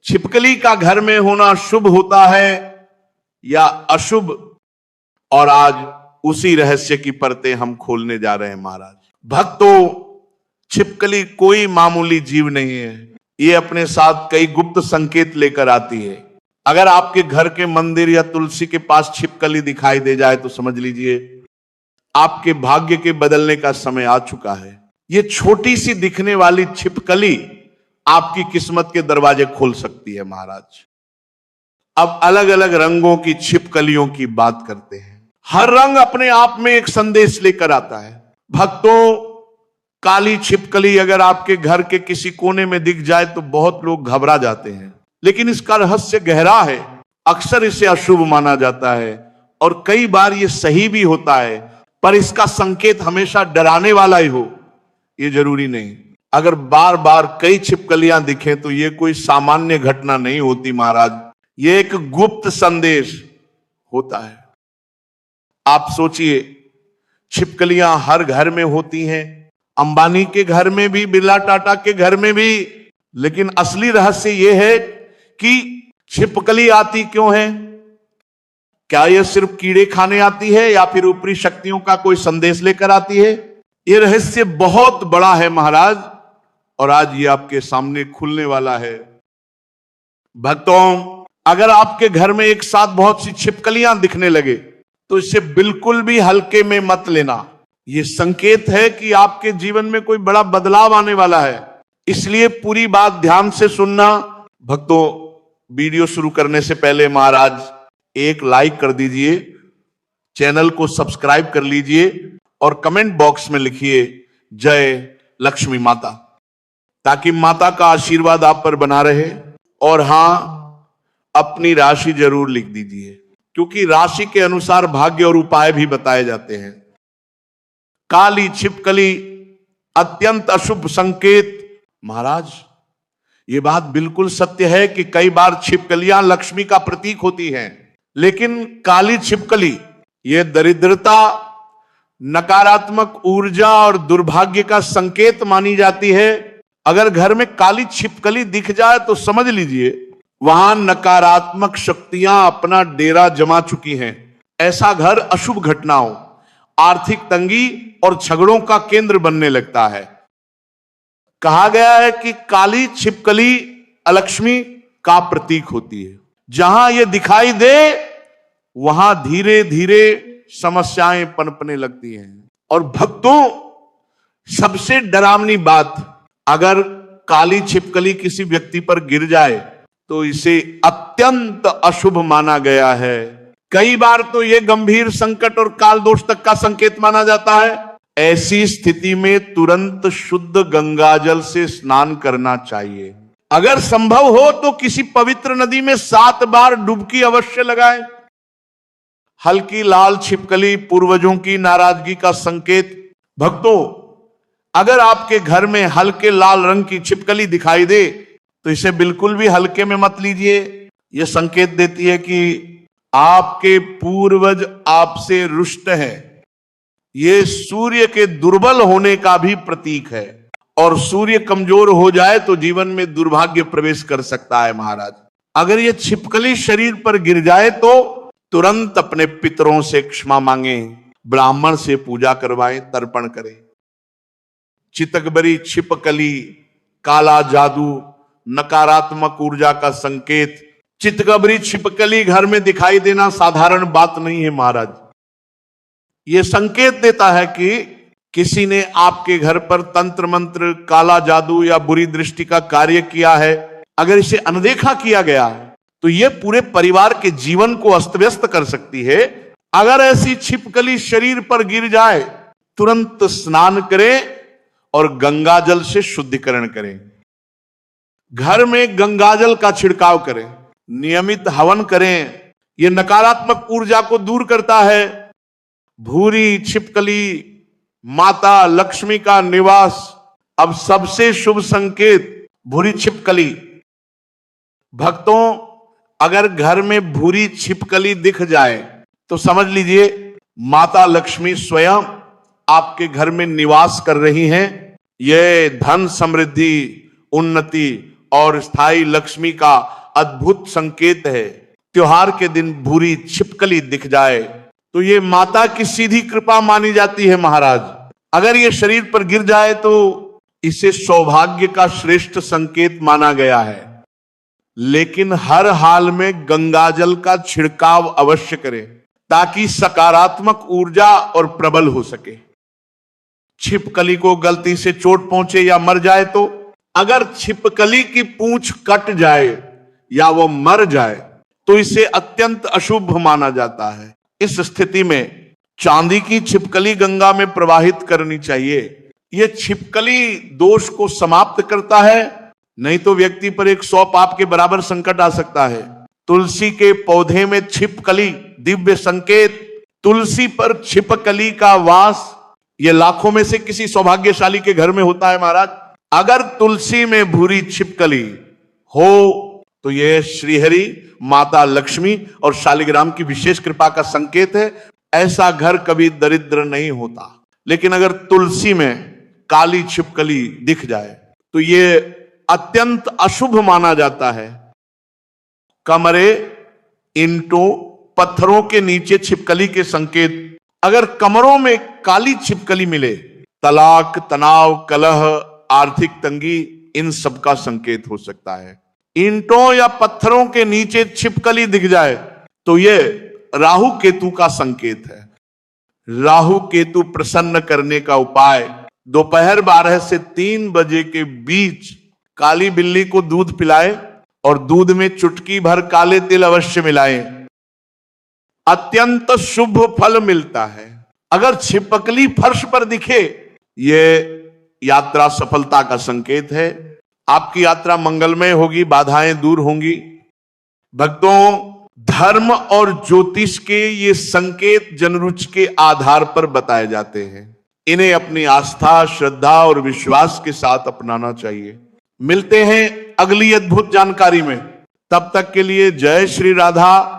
छिपकली का घर में होना शुभ होता है या अशुभ, और आज उसी रहस्य की परतें हम खोलने जा रहे हैं महाराज। भक्तों, छिपकली कोई मामूली जीव नहीं है। ये अपने साथ कई गुप्त संकेत लेकर आती है। अगर आपके घर के मंदिर या तुलसी के पास छिपकली दिखाई दे जाए तो समझ लीजिए आपके भाग्य के बदलने का समय आ चुका है। ये छोटी सी दिखने वाली छिपकली आपकी किस्मत के दरवाजे खोल सकती है महाराज। अब अलग अलग रंगों की छिपकलियों की बात करते हैं। हर रंग अपने आप में एक संदेश लेकर आता है। भक्तों, काली छिपकली अगर आपके घर के किसी कोने में दिख जाए तो बहुत लोग घबरा जाते हैं, लेकिन इसका रहस्य गहरा है। अक्सर इसे अशुभ माना जाता है और कई बार यह सही भी होता है, पर इसका संकेत हमेशा डराने वाला ही हो यह जरूरी नहीं। अगर बार बार कई छिपकलियां दिखें तो यह कोई सामान्य घटना नहीं होती महाराज, यह एक गुप्त संदेश होता है। आप सोचिए, छिपकलियां हर घर में होती हैं, अंबानी के घर में भी, बिरला टाटा के घर में भी, लेकिन असली रहस्य यह है कि छिपकली आती क्यों है। क्या यह सिर्फ कीड़े खाने आती है या फिर ऊपरी शक्तियों का कोई संदेश लेकर आती है? यह रहस्य बहुत बड़ा है महाराज, और आज ये आपके सामने खुलने वाला है। भक्तों, अगर आपके घर में एक साथ बहुत सी छिपकलियां दिखने लगे तो इसे बिल्कुल भी हल्के में मत लेना। यह संकेत है कि आपके जीवन में कोई बड़ा बदलाव आने वाला है, इसलिए पूरी बात ध्यान से सुनना। भक्तों, वीडियो शुरू करने से पहले महाराज एक लाइक कर दीजिए, चैनल को सब्सक्राइब कर लीजिए और कमेंट बॉक्स में लिखिए जय लक्ष्मी माता, ताकि माता का आशीर्वाद आप पर बना रहे। और हां, अपनी राशि जरूर लिख दीजिए, क्योंकि राशि के अनुसार भाग्य और उपाय भी बताए जाते हैं। काली छिपकली अत्यंत अशुभ संकेत। महाराज, यह बात बिल्कुल सत्य है कि कई बार छिपकलियां लक्ष्मी का प्रतीक होती हैं, लेकिन काली छिपकली यह दरिद्रता, नकारात्मक ऊर्जा और दुर्भाग्य का संकेत मानी जाती है। अगर घर में काली छिपकली दिख जाए तो समझ लीजिए वहां नकारात्मक शक्तियां अपना डेरा जमा चुकी हैं। ऐसा घर अशुभ घटनाओं, आर्थिक तंगी और झगड़ों का केंद्र बनने लगता है। कहा गया है कि काली छिपकली अलक्ष्मी का प्रतीक होती है। जहां यह दिखाई दे वहां धीरे धीरे समस्याएं पनपने लगती हैं। और भक्तों, सबसे डरावनी बात, अगर काली छिपकली किसी व्यक्ति पर गिर जाए तो इसे अत्यंत अशुभ माना गया है। कई बार तो यह गंभीर संकट और काल दोष तक का संकेत माना जाता है। ऐसी स्थिति में तुरंत शुद्ध गंगाजल से स्नान करना चाहिए। अगर संभव हो तो किसी पवित्र नदी में 7 बार डुबकी अवश्य लगाएं। हल्की लाल छिपकली पूर्वजों की नाराजगी का संकेत। भक्तों, अगर आपके घर में हल्के लाल रंग की छिपकली दिखाई दे तो इसे बिल्कुल भी हल्के में मत लीजिए। यह संकेत देती है कि आपके पूर्वज आपसे रुष्ट हैं। यह सूर्य के दुर्बल होने का भी प्रतीक है, और सूर्य कमजोर हो जाए तो जीवन में दुर्भाग्य प्रवेश कर सकता है महाराज। अगर यह छिपकली शरीर पर गिर जाए तो तुरंत अपने पितरों से क्षमा मांगें, ब्राह्मण से पूजा करवाएं, तर्पण करें। चितकबरी छिपकली, काला जादू, नकारात्मक ऊर्जा का संकेत। चितकबरी छिपकली घर में दिखाई देना साधारण बात नहीं है महाराज। यह संकेत देता है कि किसी ने आपके घर पर तंत्र मंत्र, काला जादू या बुरी दृष्टि का कार्य किया है। अगर इसे अनदेखा किया गया तो यह पूरे परिवार के जीवन को अस्त व्यस्त कर सकती है। अगर ऐसी छिपकली शरीर पर गिर जाए तुरंत स्नान करें और गंगाजल से शुद्धिकरण करें। घर में गंगाजल का छिड़काव करें, नियमित हवन करें। यह नकारात्मक ऊर्जा को दूर करता है। भूरी छिपकली माता लक्ष्मी का निवास। अब सबसे शुभ संकेत भूरी छिपकली। भक्तों, अगर घर में भूरी छिपकली दिख जाए तो समझ लीजिए माता लक्ष्मी स्वयं आपके घर में निवास कर रही हैं। यह धन समृद्धि, उन्नति और स्थायी लक्ष्मी का अद्भुत संकेत है। त्योहार के दिन भूरी छिपकली दिख जाए तो ये माता की सीधी कृपा मानी जाती है महाराज। अगर ये शरीर पर गिर जाए तो इसे सौभाग्य का श्रेष्ठ संकेत माना गया है। लेकिन हर हाल में गंगाजल का छिड़काव अवश्य करें ताकि सकारात्मक ऊर्जा और प्रबल हो सके। छिपकली को गलती से चोट पहुंचे या मर जाए तो, अगर छिपकली की पूंछ कट जाए या वो मर जाए तो इसे अत्यंत अशुभ माना जाता है। इस स्थिति में चांदी की छिपकली गंगा में प्रवाहित करनी चाहिए। यह छिपकली दोष को समाप्त करता है, नहीं तो व्यक्ति पर 100 पाप के बराबर संकट आ सकता है। तुलसी के पौधे में छिपकली दिव्य संकेत। तुलसी पर छिपकली का वास यह लाखों में से किसी सौभाग्यशाली के घर में होता है महाराज। अगर तुलसी में भूरी छिपकली हो तो यह श्रीहरि, माता लक्ष्मी और शालिग्राम की विशेष कृपा का संकेत है। ऐसा घर कभी दरिद्र नहीं होता। लेकिन अगर तुलसी में काली छिपकली दिख जाए तो यह अत्यंत अशुभ माना जाता है। कमरे, ईंटों, पत्थरों के नीचे छिपकली के संकेत। अगर कमरों में काली छिपकली मिले, तलाक, तनाव, कलह, आर्थिक तंगी, इन सब का संकेत हो सकता है। ईंटों या पत्थरों के नीचे छिपकली दिख जाए तो यह राहु केतु का संकेत है। राहु केतु प्रसन्न करने का उपाय, दोपहर 12 से 3 बजे के बीच काली बिल्ली को दूध पिलाए और दूध में चुटकी भर काले तिल अवश्य मिलाएं। अत्यंत शुभ फल मिलता है। अगर छिपकली फर्श पर दिखे, यह यात्रा सफलता का संकेत है। आपकी यात्रा मंगलमय होगी, बाधाएं दूर होंगी। भक्तों, धर्म और ज्योतिष के ये संकेत जनरुचि के आधार पर बताए जाते हैं। इन्हें अपनी आस्था, श्रद्धा और विश्वास के साथ अपनाना चाहिए। मिलते हैं अगली अद्भुत जानकारी में। तब तक के लिए जय श्री राधा।